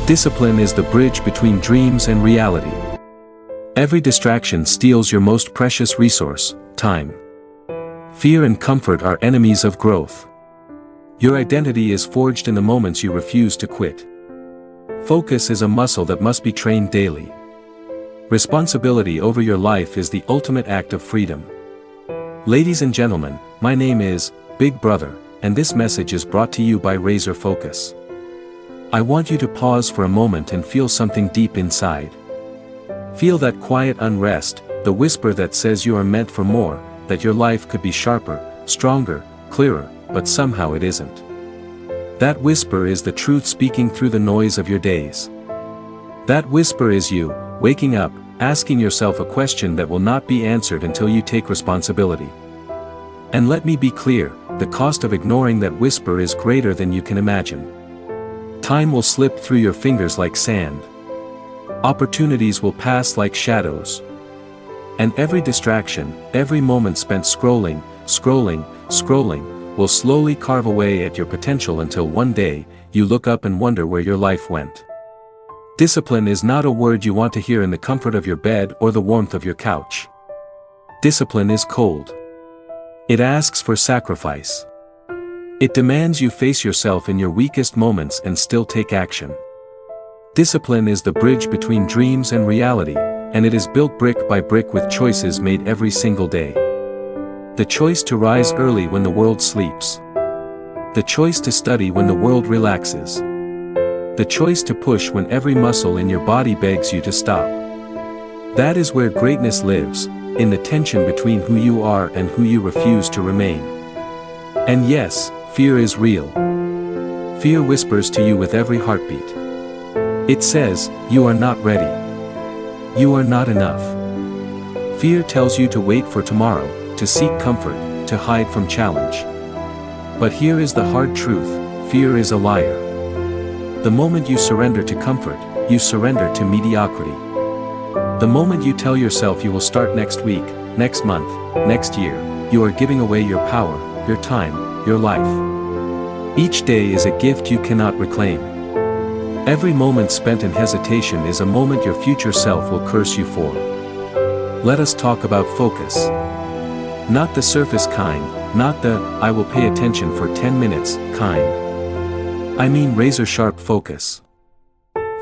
Discipline is the bridge between dreams and reality. Every distraction steals your most precious resource, time. Fear and comfort are enemies of growth. Your identity is forged in the moments you refuse to quit. Focus is a muscle that must be trained daily. Responsibility over your life is the ultimate act of freedom. Ladies and gentlemen, my name is Big Brother, and this message is brought to you by Razor Focus. I want you to pause for a moment and feel something deep inside. Feel that quiet unrest, the whisper that says you are meant for more, that your life could be sharper, stronger, clearer, but somehow it isn't. That whisper is the truth speaking through the noise of your days. That whisper is you, waking up, asking yourself a question that will not be answered until you take responsibility. And let me be clear, the cost of ignoring that whisper is greater than you can imagine. Time will slip through your fingers like sand. Opportunities will pass like shadows. And every distraction, every moment spent scrolling, will slowly carve away at your potential until one day, you look up and wonder where your life went. Discipline is not a word you want to hear in the comfort of your bed or the warmth of your couch. Discipline is cold. It asks for sacrifice. It demands you face yourself in your weakest moments and still take action. Discipline is the bridge between dreams and reality, and it is built brick by brick with choices made every single day. The choice to rise early when the world sleeps. The choice to study when the world relaxes. The choice to push when every muscle in your body begs you to stop. That is where greatness lives, in the tension between who you are and who you refuse to remain. And yes, fear is real. Fear whispers to you with every heartbeat. It says, you are not ready. You are not enough. Fear tells you to wait for tomorrow, to seek comfort, to hide from challenge. But here is the hard truth, fear is a liar. The moment you surrender to comfort, you surrender to mediocrity. The moment you tell yourself you will start next week, next month, next year, you are giving away your power, your time, your life. Each day is a gift you cannot reclaim. Every moment spent in hesitation is a moment your future self will curse you for. Let us talk about focus. Not the surface kind, not the, I will pay attention for 10 minutes, kind. I mean razor-sharp focus.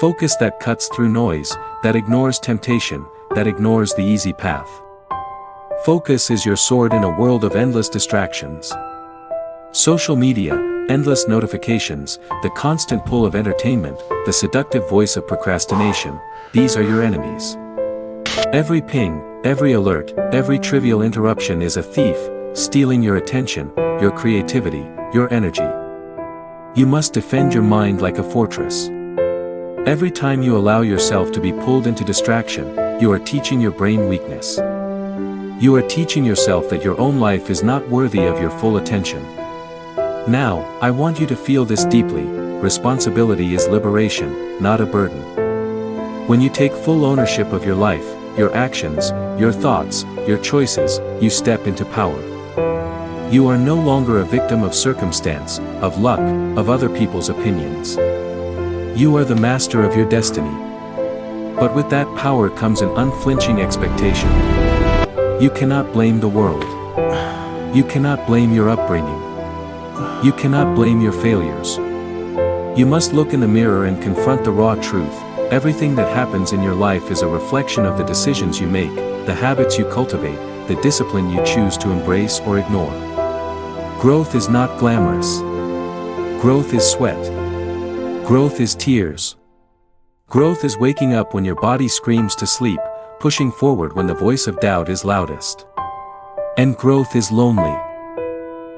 Focus that cuts through noise, that ignores temptation, that ignores the easy path. Focus is your sword in a world of endless distractions. Social media, endless notifications, the constant pull of entertainment, the seductive voice of procrastination, these are your enemies. Every ping, every alert, every trivial interruption is a thief, stealing your attention, your creativity, your energy. You must defend your mind like a fortress. Every time you allow yourself to be pulled into distraction, you are teaching your brain weakness. You are teaching yourself that your own life is not worthy of your full attention. Now, I want you to feel this deeply, responsibility is liberation, not a burden. When you take full ownership of your life, your actions, your thoughts, your choices, you step into power. You are no longer a victim of circumstance, of luck, of other people's opinions. You are the master of your destiny. But with that power comes an unflinching expectation. You cannot blame the world. You cannot blame your upbringing. You cannot blame your failures. You must look in the mirror and confront the raw truth. Everything that happens in your life is a reflection of the decisions you make, the habits you cultivate, the discipline you choose to embrace or ignore. Growth is not glamorous. Growth is sweat. Growth is tears. Growth is waking up when your body screams to sleep, pushing forward when the voice of doubt is loudest. And growth is lonely.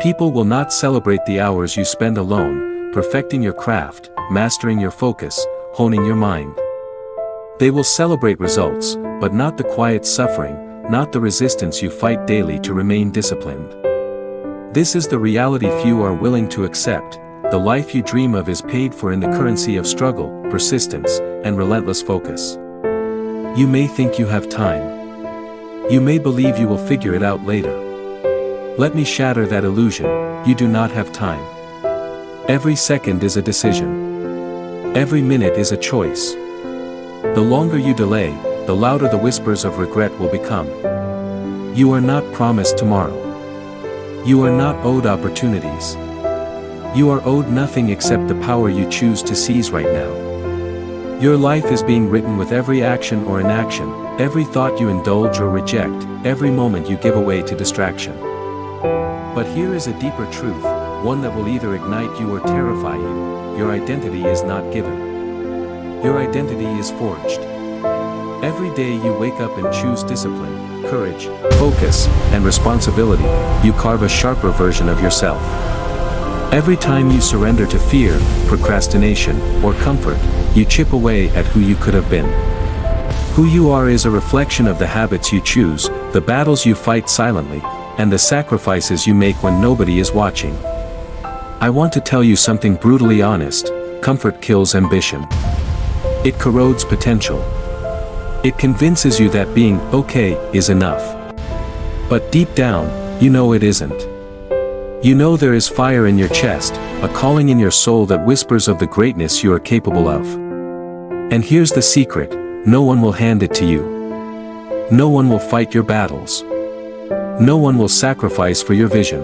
People will not celebrate the hours you spend alone, perfecting your craft, mastering your focus, honing your mind. They will celebrate results, but not the quiet suffering, not the resistance you fight daily to remain disciplined. This is the reality few are willing to accept. The life you dream of is paid for in the currency of struggle, persistence, and relentless focus. You may think you have time. You may believe you will figure it out later. Let me shatter that illusion, you do not have time. Every second is a decision. Every minute is a choice. The longer you delay, the louder the whispers of regret will become. You are not promised tomorrow. You are not owed opportunities. You are owed nothing except the power you choose to seize right now. Your life is being written with every action or inaction, every thought you indulge or reject, every moment you give away to distraction. But here is a deeper truth, one that will either ignite you or terrify you. Your identity is not given. Your identity is forged. Every day you wake up and choose discipline, courage, focus, and responsibility, you carve a sharper version of yourself. Every time you surrender to fear, procrastination, or comfort, you chip away at who you could have been. Who you are is a reflection of the habits you choose, the battles you fight silently, and the sacrifices you make when nobody is watching. I want to tell you something brutally honest: comfort kills ambition. It corrodes potential. It convinces you that being okay is enough. But deep down, you know it isn't. You know there is fire in your chest, a calling in your soul that whispers of the greatness you are capable of. And here's the secret: no one will hand it to you. No one will fight your battles. No one will sacrifice for your vision.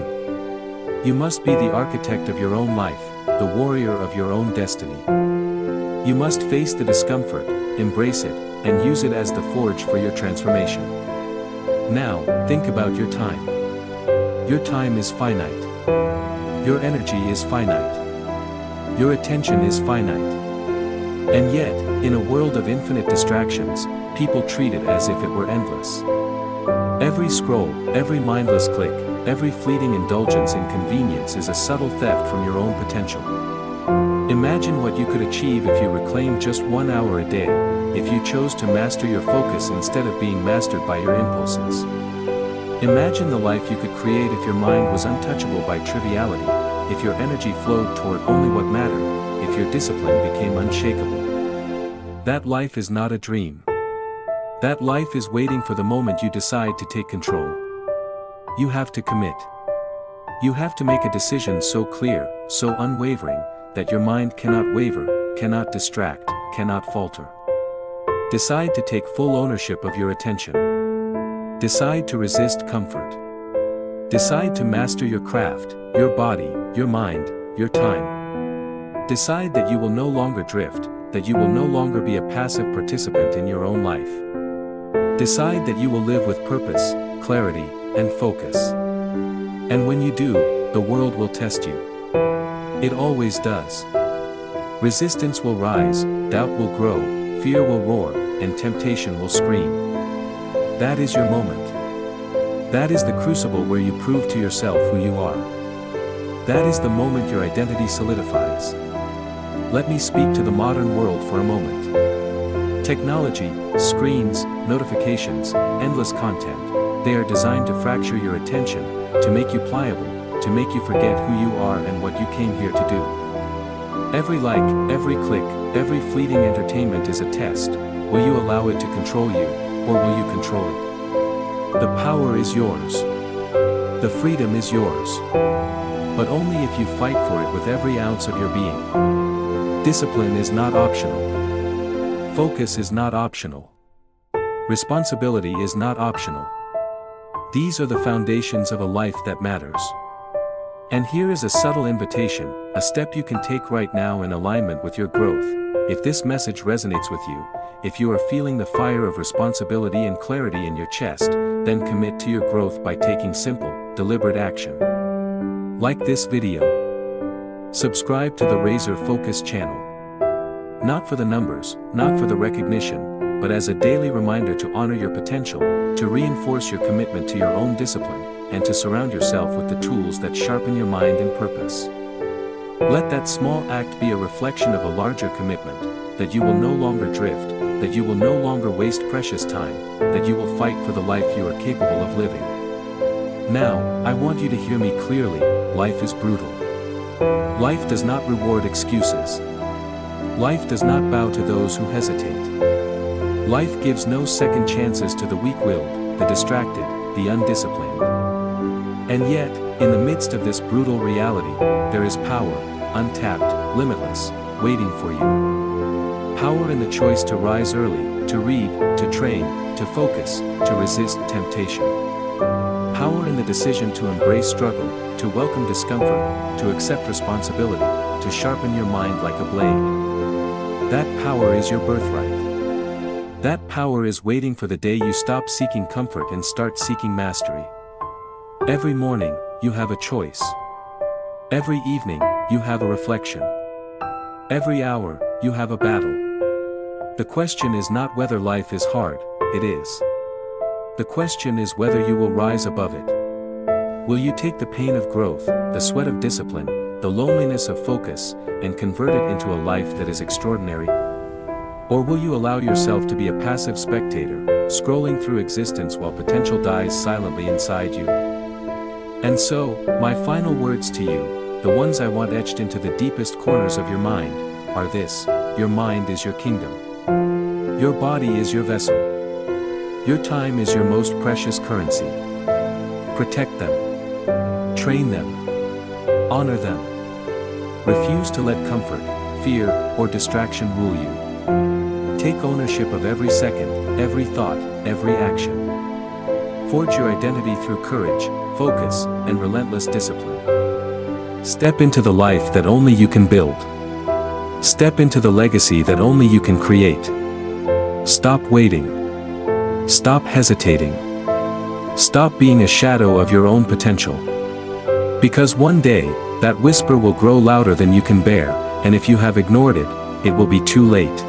You must be the architect of your own life, the warrior of your own destiny. You must face the discomfort, embrace it, and use it as the forge for your transformation. Now, think about your time. Your time is finite. Your energy is finite. Your attention is finite. And yet, in a world of infinite distractions, people treat it as if it were endless. Every scroll, every mindless click, every fleeting indulgence in convenience is a subtle theft from your own potential. Imagine what you could achieve if you reclaimed just 1 hour a day, if you chose to master your focus instead of being mastered by your impulses. Imagine the life you could create if your mind was untouchable by triviality, if your energy flowed toward only what mattered, if your discipline became unshakable. That life is not a dream. That life is waiting for the moment you decide to take control. You have to commit. You have to make a decision so clear, so unwavering, that your mind cannot waver, cannot distract, cannot falter. Decide to take full ownership of your attention. Decide to resist comfort. Decide to master your craft, your body, your mind, your time. Decide that you will no longer drift, that you will no longer be a passive participant in your own life. Decide that you will live with purpose, clarity, and focus. And when you do, the world will test you. It always does. Resistance will rise, doubt will grow, fear will roar, and temptation will scream. That is your moment. That is the crucible where you prove to yourself who you are. That is the moment your identity solidifies. Let me speak to the modern world for a moment. Technology, screens, notifications, endless content, they are designed to fracture your attention, to make you pliable, to make you forget who you are and what you came here to do. Every like, every click, every fleeting entertainment is a test. Will you allow it to control you, or will you control it? The power is yours. The freedom is yours. But only if you fight for it with every ounce of your being. Discipline is not optional. Focus is not optional. Responsibility is not optional. These are the foundations of a life that matters. And here is a subtle invitation, a step you can take right now in alignment with your growth. If this message resonates with you, if you are feeling the fire of responsibility and clarity in your chest, then commit to your growth by taking simple, deliberate action. Like this video. Subscribe to the Razor Focus channel. Not for the numbers, not for the recognition, but as a daily reminder to honor your potential, to reinforce your commitment to your own discipline, and to surround yourself with the tools that sharpen your mind and purpose. Let that small act be a reflection of a larger commitment, that you will no longer drift, that you will no longer waste precious time, that you will fight for the life you are capable of living. Now, I want you to hear me clearly: life is brutal. Life does not reward excuses. Life does not bow to those who hesitate. Life gives no second chances to the weak-willed, the distracted, the undisciplined. And yet, in the midst of this brutal reality, there is power, untapped, limitless, waiting for you. Power in the choice to rise early, to read, to train, to focus, to resist temptation. Power in the decision to embrace struggle, to welcome discomfort, to accept responsibility, to sharpen your mind like a blade. That power is your birthright. That power is waiting for the day you stop seeking comfort and start seeking mastery. Every morning, you have a choice. Every evening, you have a reflection. Every hour, you have a battle. The question is not whether life is hard, it is. The question is whether you will rise above it. Will you take the pain of growth, the sweat of discipline, the loneliness of focus, and convert it into a life that is extraordinary? Or will you allow yourself to be a passive spectator, scrolling through existence while potential dies silently inside you? And so, my final words to you, the ones I want etched into the deepest corners of your mind, are this: your mind is your kingdom. Your body is your vessel. Your time is your most precious currency. Protect them. Train them. Honor them. Refuse to let comfort, fear, or distraction rule you. Take ownership of every second, every thought, every action. Forge your identity through courage, focus, and relentless discipline. Step into the life that only you can build. Step into the legacy that only you can create. Stop waiting. Stop hesitating. Stop being a shadow of your own potential. Because one day, that whisper will grow louder than you can bear, and if you have ignored it, it will be too late.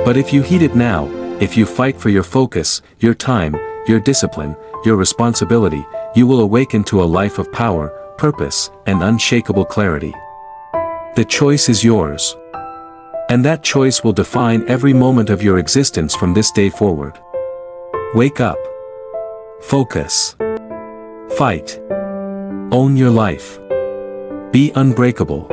But if you heed it now, if you fight for your focus, your time, your discipline, your responsibility, you will awaken to a life of power, purpose, and unshakable clarity. The choice is yours. And that choice will define every moment of your existence from this day forward. Wake up. Focus. Fight. Own your life. Be unbreakable.